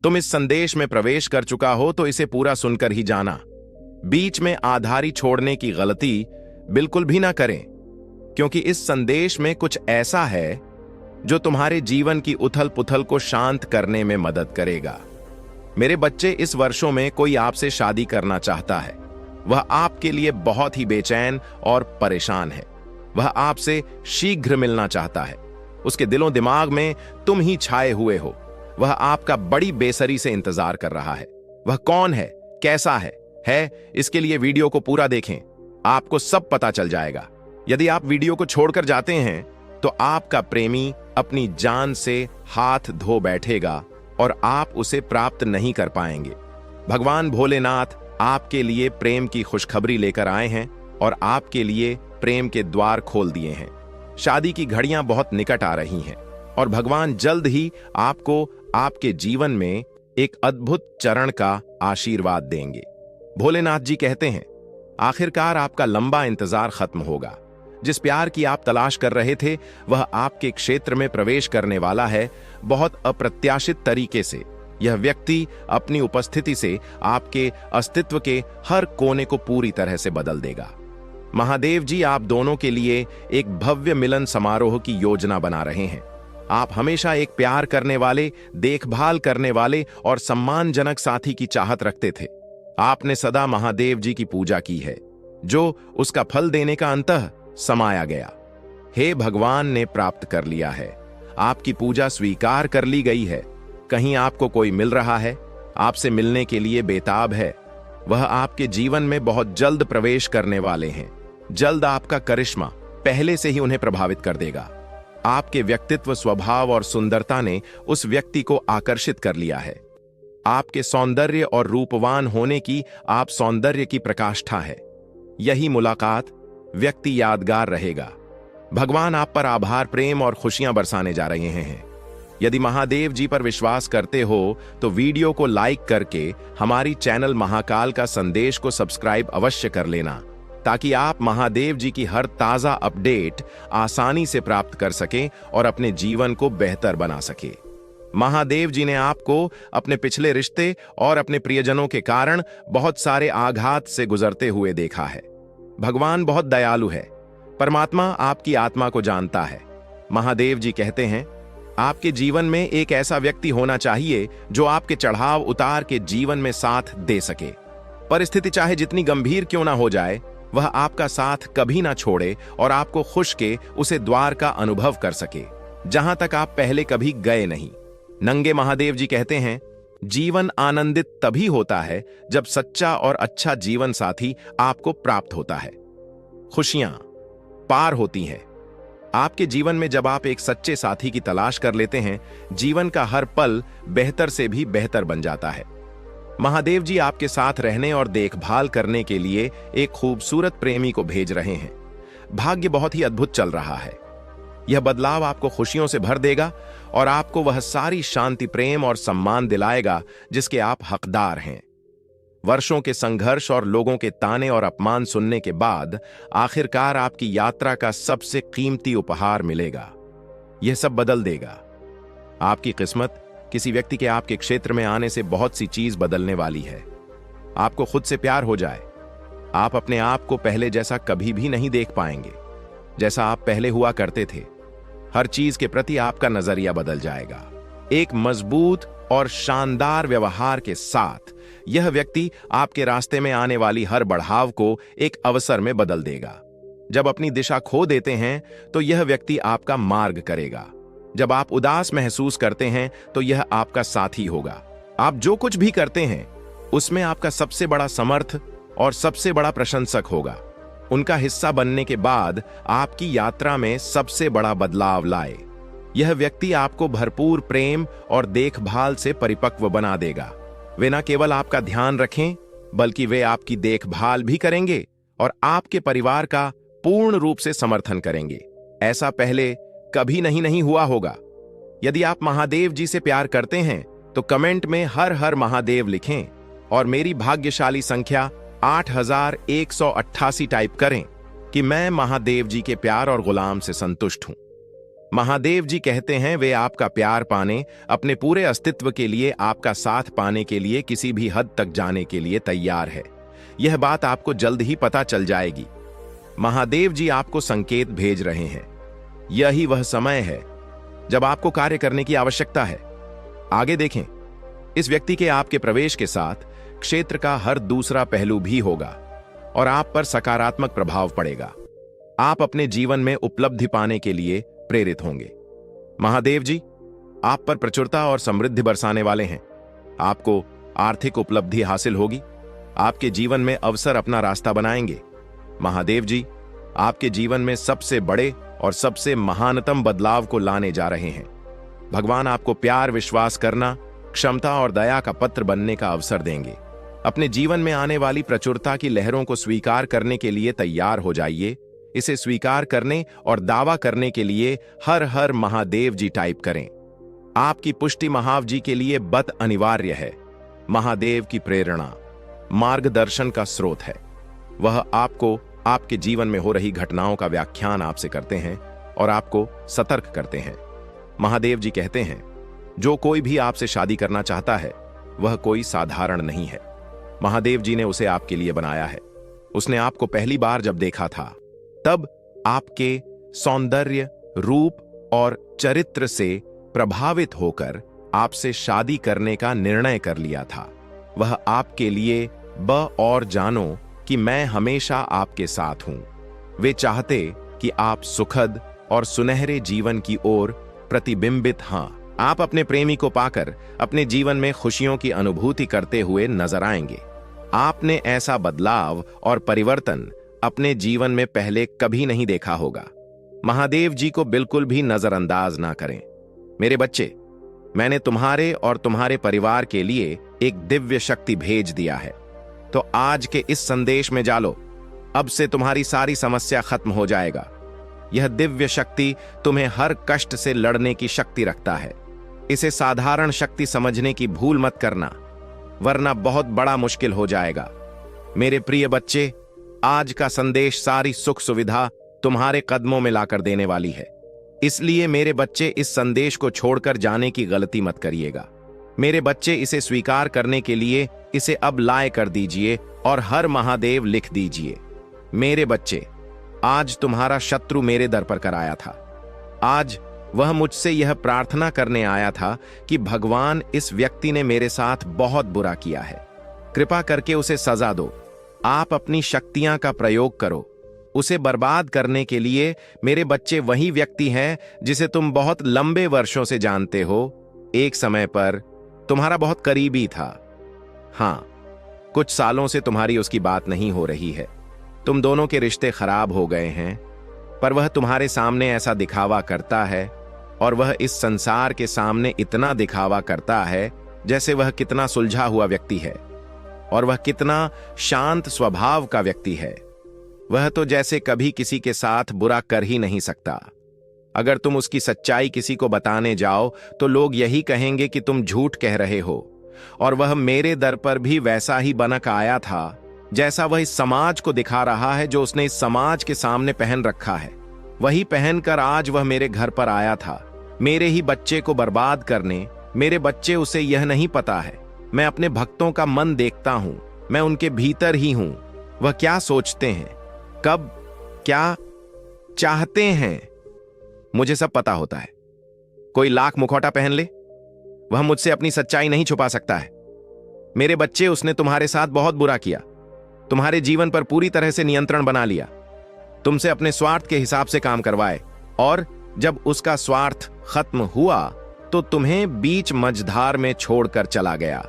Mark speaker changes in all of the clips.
Speaker 1: तुम इस संदेश में प्रवेश कर चुका हो तो इसे पूरा सुनकर ही जाना। बीच में आधारी छोड़ने की गलती बिल्कुल भी ना करें, क्योंकि इस संदेश में कुछ ऐसा है जो तुम्हारे जीवन की उथल पुथल को शांत करने में मदद करेगा। मेरे बच्चे, इस वर्षों में कोई आपसे शादी करना चाहता है। वह आपके लिए बहुत ही बेचैन और परेशान है। वह आपसे शीघ्र मिलना चाहता है। उसके दिलों दिमाग में तुम ही छाए हुए हो। वह आपका बड़ी बेसब्री से इंतजार कर रहा है। वह कौन है, कैसा है इसके लिए वीडियो को पूरा देखें, आपको सब पता चल जाएगा। यदि आप वीडियो को छोड़कर जाते हैं तो आपका प्रेमी अपनी जान से हाथ धो बैठेगा और आप उसे प्राप्त नहीं कर पाएंगे। भगवान भोलेनाथ आपके लिए प्रेम की खुशखबरी लेकर आए हैं और आपके लिए प्रेम के द्वार खोल दिए हैं। शादी की घड़ियां बहुत निकट आ रही हैं और भगवान जल्द ही आपको आपके जीवन में एक अद्भुत चरण का आशीर्वाद देंगे। भोलेनाथ जी कहते हैं, आखिरकार आपका लंबा इंतजार खत्म होगा। जिस प्यार की आप तलाश कर रहे थे वह आपके क्षेत्र में प्रवेश करने वाला है, बहुत अप्रत्याशित तरीके से। यह व्यक्ति अपनी उपस्थिति से आपके अस्तित्व के हर कोने को पूरी तरह से बदल देगा। महादेव जी आप दोनों के लिए एक भव्य मिलन समारोह की योजना बना रहे हैं। आप हमेशा एक प्यार करने वाले, देखभाल करने वाले और सम्मानजनक साथी की चाहत रखते थे। आपने सदा महादेव जी की पूजा की है, जो उसका फल देने का अंतः समाया गया। हे भगवान ने प्राप्त कर लिया है। आपकी पूजा स्वीकार कर ली गई है। कहीं आपको कोई मिल रहा है, आपसे मिलने के लिए बेताब है। वह आपके जीवन में बहुत जल्द प्रवेश करने वाले हैं। जल्द आपका करिश्मा पहले से ही उन्हें प्रभावित कर देगा। आपके व्यक्तित्व, स्वभाव और सुंदरता ने उस व्यक्ति को आकर्षित कर लिया है। आपके सौंदर्य और रूपवान होने की आप सौंदर्य की प्रकाष्ठा है। यही मुलाकात व्यक्ति यादगार रहेगा। भगवान आप पर आभार, प्रेम और खुशियां बरसाने जा रहे हैं। यदि महादेव जी पर विश्वास करते हो तो वीडियो को लाइक करके हमारी चैनल महाकाल का संदेश को सब्सक्राइब अवश्य कर लेना, ताकि आप महादेव जी की हर ताजा अपडेट आसानी से प्राप्त कर सकें और अपने जीवन को बेहतर बना सके। महादेव जी ने आपको अपने पिछले रिश्ते और अपने प्रियजनों के कारण बहुत सारे आघात से गुजरते हुए देखा है। भगवान बहुत दयालु है। परमात्मा आपकी आत्मा को जानता है। महादेव जी कहते हैं, आपके जीवन में एक ऐसा व्यक्ति होना चाहिए जो आपके चढ़ाव उतार के जीवन में साथ दे सके। परिस्थिति चाहे जितनी गंभीर क्यों ना हो जाए, वह आपका साथ कभी ना छोड़े और आपको खुश के उसे द्वार का अनुभव कर सके, जहां तक आप पहले कभी गए नहीं। नंगे महादेव जी कहते हैं, जीवन आनंदित तभी होता है जब सच्चा और अच्छा जीवन साथी आपको प्राप्त होता है। खुशियां पार होती हैं आपके जीवन में जब आप एक सच्चे साथी की तलाश कर लेते हैं। जीवन का हर पल बेहतर से भी बेहतर बन जाता है। महादेव जी आपके साथ रहने और देखभाल करने के लिए एक खूबसूरत प्रेमी को भेज रहे हैं। भाग्य बहुत ही अद्भुत चल रहा है। यह बदलाव आपको खुशियों से भर देगा और आपको वह सारी शांति, प्रेम और सम्मान दिलाएगा जिसके आप हकदार हैं। वर्षों के संघर्ष और लोगों के ताने और अपमान सुनने के बाद आखिरकार आपकी यात्रा का सबसे कीमती उपहार मिलेगा। यह सब बदल देगा। आपकी किस्मत किसी व्यक्ति के आपके क्षेत्र में आने से बहुत सी चीज बदलने वाली है। आपको खुद से प्यार हो जाए। आप अपने आप को पहले जैसा कभी भी नहीं देख पाएंगे, जैसा आप पहले हुआ करते थे। हर चीज के प्रति आपका नजरिया बदल जाएगा। एक मजबूत और शानदार व्यवहार के साथ यह व्यक्ति आपके रास्ते में आने वाली हर बढ़ाव को एक अवसर में बदल देगा। जब अपनी दिशा खो देते हैं तो यह व्यक्ति आपका मार्ग करेगा। जब आप उदास महसूस करते हैं तो यह आपका साथी होगा। आप जो कुछ भी करते हैं उसमें आपका सबसे बड़ा समर्थ और सबसे बड़ा प्रशंसक होगा। उनका हिस्सा बनने के बाद आपकी यात्रा में सबसे बड़ा बदलाव लाए। यह व्यक्ति आपको भरपूर प्रेम और देखभाल से परिपक्व बना देगा। वे न केवल आपका ध्यान रखें, बल्कि वे आपकी देखभाल भी करेंगे और आपके परिवार का पूर्ण रूप से समर्थन करेंगे। ऐसा पहले कभी नहीं हुआ होगा। यदि आप महादेव जी से प्यार करते हैं तो कमेंट में हर हर महादेव लिखें और मेरी भाग्यशाली संख्या 8188 टाइप करें कि मैं महादेव जी के प्यार और गुलाम से संतुष्ट हूं। महादेव जी कहते हैं वे आपका प्यार पाने, अपने पूरे अस्तित्व के लिए, आपका साथ पाने के लिए किसी भी हद तक जाने के लिए तैयार है। यह बात आपको जल्द ही पता चल जाएगी। महादेव जी आपको संकेत भेज रहे हैं। यही वह समय है जब आपको कार्य करने की आवश्यकता है। आगे देखें, इस व्यक्ति के आपके प्रवेश के साथ क्षेत्र का हर दूसरा पहलू भी होगा और आप पर सकारात्मक प्रभाव पड़ेगा। आप अपने जीवन में उपलब्धि पाने के लिए प्रेरित होंगे। महादेव जी आप पर प्रचुरता और समृद्धि बरसाने वाले हैं। आपको आर्थिक उपलब्धि हासिल होगी। आपके जीवन में अवसर अपना रास्ता बनाएंगे। महादेव जी आपके जीवन में सबसे बड़े और सबसे महानतम बदलाव को लाने जा रहे हैं। भगवान आपको प्यार, विश्वास करना, क्षमता और दया का पत्र बनने का अवसर देंगे। अपने जीवन में आने वाली प्रचुरता की लहरों को स्वीकार करने के लिए तैयार हो जाइए। इसे स्वीकार करने और दावा करने के लिए हर हर महादेव जी टाइप करें। आपकी पुष्टि महाव जी के लिए बत अनिवार्य है। महादेव की प्रेरणा, मार्गदर्शन का स्रोत है। वह आपको आपके जीवन में हो रही घटनाओं का व्याख्यान आपसे करते हैं और आपको सतर्क करते हैं। महादेव जी कहते हैं, जो कोई भी आपसे शादी करना चाहता है वह कोई साधारण नहीं है। महादेव जी ने उसे आपके लिए बनाया है। उसने आपको पहली बार जब देखा था तब आपके सौंदर्य, रूप और चरित्र से प्रभावित होकर आपसे शादी करने का निर्णय कर लिया था। वह आपके लिए ब और जानो कि मैं हमेशा आपके साथ हूं। वे चाहते कि आप सुखद और सुनहरे जीवन की ओर प्रतिबिंबित आप अपने प्रेमी को पाकर अपने जीवन में खुशियों की अनुभूति करते हुए नजर आएंगे। आपने ऐसा बदलाव और परिवर्तन अपने जीवन में पहले कभी नहीं देखा होगा। महादेव जी को बिल्कुल भी नजरअंदाज ना करें। मेरे बच्चे, मैंने तुम्हारे और तुम्हारे परिवार के लिए एक दिव्य शक्ति भेज दिया है, तो आज के इस संदेश में जालो। अब से तुम्हारी सारी समस्या खत्म हो जाएगा। यह दिव्य शक्ति तुम्हें हर कष्ट से लड़ने की शक्ति रखता है। इसे साधारण शक्ति समझने की भूल मत करना, वरना बहुत बड़ा मुश्किल हो जाएगा। मेरे प्रिय बच्चे, आज का संदेश सारी सुख सुविधा तुम्हारे कदमों में लाकर देने वाली है। इसलिए मेरे बच्चे, इस संदेश को छोड़कर जाने की गलती मत करिएगा। मेरे बच्चे, इसे स्वीकार करने के लिए इसे अब लाए कर दीजिए और हर महादेव लिख दीजिए। मेरे बच्चे, आज तुम्हारा शत्रु मेरे दर पर कर आया था। आज वह मुझसे यह प्रार्थना करने आया था कि भगवान, इस व्यक्ति ने मेरे साथ बहुत बुरा किया है, कृपा करके उसे सजा दो। आप अपनी शक्तियां का प्रयोग करो। उसे बर्बाद करने के लिए मेरे बच्चे वही व्यक्ति हैं जिसे तुम बहुत लंबे वर्षों से जानते हो। एक समय पर तुम्हारा बहुत करीबी था। हां, कुछ सालों से तुम्हारी उसकी बात नहीं हो रही है। तुम दोनों के रिश्ते खराब हो गए हैं, पर वह तुम्हारे सामने ऐसा दिखावा करता है और वह इस संसार के सामने इतना दिखावा करता है जैसे वह कितना सुलझा हुआ व्यक्ति है और वह कितना शांत स्वभाव का व्यक्ति है। वह तो जैसे कभी किसी के साथ बुरा कर ही नहीं सकता। अगर तुम उसकी सच्चाई किसी को बताने जाओ तो लोग यही कहेंगे कि तुम झूठ कह रहे हो। और वह मेरे दर पर भी वैसा ही बनक आया था जैसा वह इस समाज को दिखा रहा है, जो उसने इस समाज के सामने पहन रखा है। वही पहनकर आज वह मेरे घर पर आया था, मेरे ही बच्चे को बर्बाद करने। मेरे बच्चे, उसे यह नहीं पता है, मैं अपने भक्तों का मन देखता हूं, मैं उनके भीतर ही हूं। वह क्या सोचते हैं, कब क्या चाहते हैं, मुझे सब पता होता है। कोई लाख मुखौटा पहन ले, वह मुझसे अपनी सच्चाई नहीं छुपा सकता है। मेरे बच्चे, उसने तुम्हारे साथ बहुत बुरा किया, तुम्हारे जीवन पर पूरी तरह से नियंत्रण बना लिया, तुमसे अपने स्वार्थ के हिसाब से काम करवाए, और जब उसका स्वार्थ खत्म हुआ तो तुम्हें बीच मझधार में छोड़कर चला गया।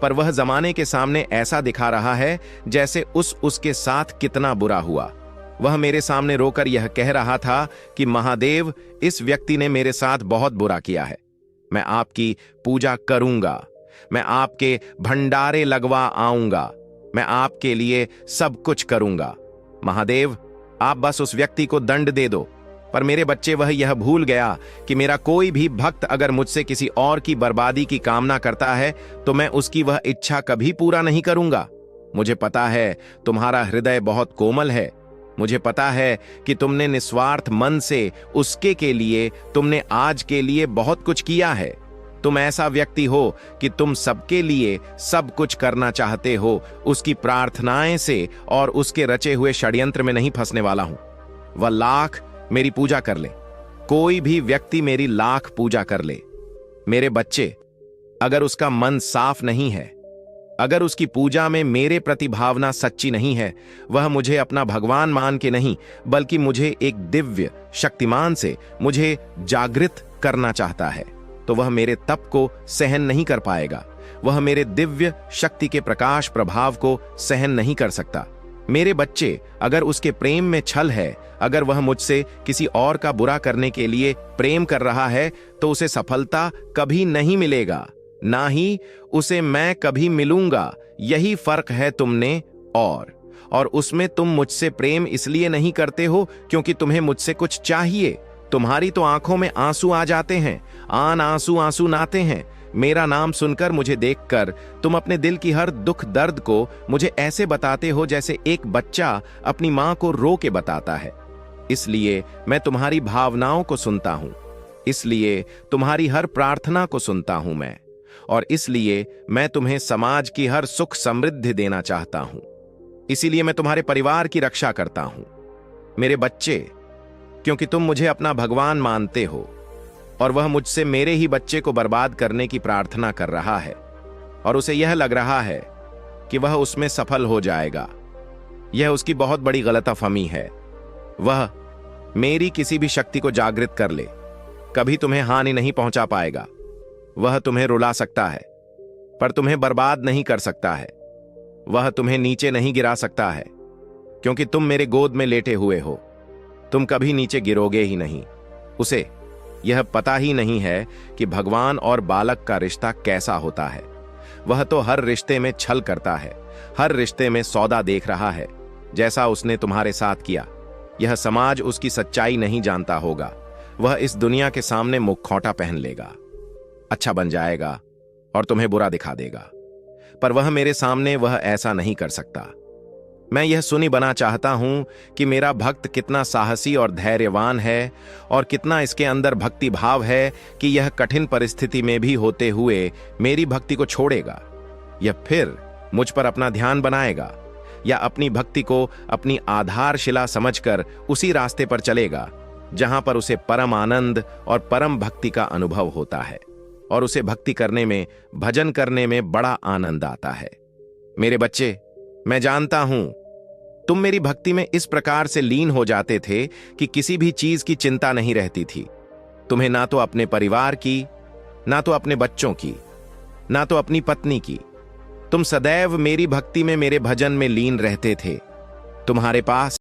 Speaker 1: पर वह जमाने के सामने ऐसा दिखा रहा है जैसे उसके साथ कितना बुरा हुआ। वह मेरे सामने रोकर यह कह रहा था कि महादेव, इस व्यक्ति ने मेरे साथ बहुत बुरा किया है। मैं आपकी पूजा करूंगा, मैं आपके भंडारे लगवा आऊंगा, मैं आपके लिए सब कुछ करूंगा। महादेव, आप बस उस व्यक्ति को दंड दे दो। पर मेरे बच्चे, वह यह भूल गया कि मेरा कोई भी भक्त अगर मुझसे किसी और की बर्बादी की कामना करता है तो मैं उसकी वह इच्छा कभी पूरा नहीं करूंगा। मुझे पता है तुम्हारा हृदय बहुत कोमल है, मुझे पता है कि तुमने निस्वार्थ मन से उसके के लिए, तुमने आज के लिए बहुत कुछ किया है। तुम ऐसा व्यक्ति हो कि तुम सबके लिए सब कुछ करना चाहते हो, उसकी प्रार्थनाएं से, और उसके रचे हुए षड्यंत्र में नहीं फंसने वाला हूं। वह लाख मेरी पूजा कर ले, कोई भी व्यक्ति मेरी लाख पूजा कर ले। मेरे बच्चे, अगर उसका मन साफ नहीं है, अगर उसकी पूजा में मेरे प्रति भावना सच्ची नहीं है, वह मुझे अपना भगवान मान के नहीं, बल्कि मुझे एक दिव्य शक्तिमान से मुझे जागृत करना चाहता है, तो वह मेरे तप को सहन नहीं कर पाएगा। वह मेरे दिव्य शक्ति के प्रकाश प्रभाव को सहन नहीं कर सकता। मेरे बच्चे, अगर उसके प्रेम में छल है, अगर वह मुझसे किसी और का बुरा करने के लिए प्रेम कर रहा है, तो उसे सफलता कभी नहीं मिलेगा, ना ही उसे मैं कभी मिलूंगा। यही फर्क है तुमने और उसमें। तुम मुझसे प्रेम इसलिए नहीं करते हो क्योंकि तुम्हें मुझसे कुछ चाहिए। तुम्हारी तो आंखों में आंसू आ जाते हैं, आंसू आंसू नाते हैं। मेरा नाम सुनकर, मुझे देखकर तुम अपने दिल की हर दुख दर्द को मुझे ऐसे बताते हो जैसे एक बच्चा अपनी मां को रो के बताता है। इसलिए मैं तुम्हारी भावनाओं को सुनता हूं, इसलिए तुम्हारी हर प्रार्थना को सुनता हूं मैं, और इसलिए मैं तुम्हें समाज की हर सुख समृद्धि देना चाहता हूं। इसीलिए मैं तुम्हारे परिवार की रक्षा करता हूं। मेरे बच्चे, क्योंकि तुम मुझे अपना भगवान मानते हो, और वह मुझसे मेरे ही बच्चे को बर्बाद करने की प्रार्थना कर रहा है, और उसे यह लग रहा है कि वह उसमें सफल हो जाएगा। यह उसकी बहुत बड़ी गलतफहमी है। वह मेरी किसी भी शक्ति को जागृत कर ले, कभी तुम्हें हानि नहीं पहुंचा पाएगा। वह तुम्हें रुला सकता है, पर तुम्हें बर्बाद नहीं कर सकता है। वह तुम्हें नीचे नहीं गिरा सकता है, क्योंकि तुम मेरे गोद में लेटे हुए हो। तुम कभी नीचे गिरोगे ही नहीं। उसे यह पता ही नहीं है कि भगवान और बालक का रिश्ता कैसा होता है। वह तो हर रिश्ते में छल करता है, हर रिश्ते में सौदा देख रहा है, जैसा उसने तुम्हारे साथ किया। यह समाज उसकी सच्चाई नहीं जानता होगा। वह इस दुनिया के सामने मुखौटा पहन लेगा, अच्छा बन जाएगा और तुम्हें बुरा दिखा देगा, पर वह मेरे सामने वह ऐसा नहीं कर सकता। मैं यह सुनी बना चाहता हूं कि मेरा भक्त कितना साहसी और धैर्यवान है, और कितना इसके अंदर भक्ति भाव है कि यह कठिन परिस्थिति में भी होते हुए मेरी भक्ति को छोड़ेगा, या फिर मुझ पर अपना ध्यान बनाएगा, या अपनी भक्ति को अपनी आधारशिला समझकर उसी रास्ते पर चलेगा जहां पर उसे परम आनंद और परम भक्ति का अनुभव होता है, और उसे भक्ति करने में, भजन करने में बड़ा आनंद आता है। मेरे बच्चे, मैं जानता हूं तुम मेरी भक्ति में इस प्रकार से लीन हो जाते थे कि किसी भी चीज की चिंता नहीं रहती थी। तुम्हें ना तो अपने परिवार की, ना तो अपने बच्चों की, ना तो अपनी पत्नी की। तुम सदैव मेरी भक्ति में, मेरे भजन में लीन रहते थे। तुम्हारे पास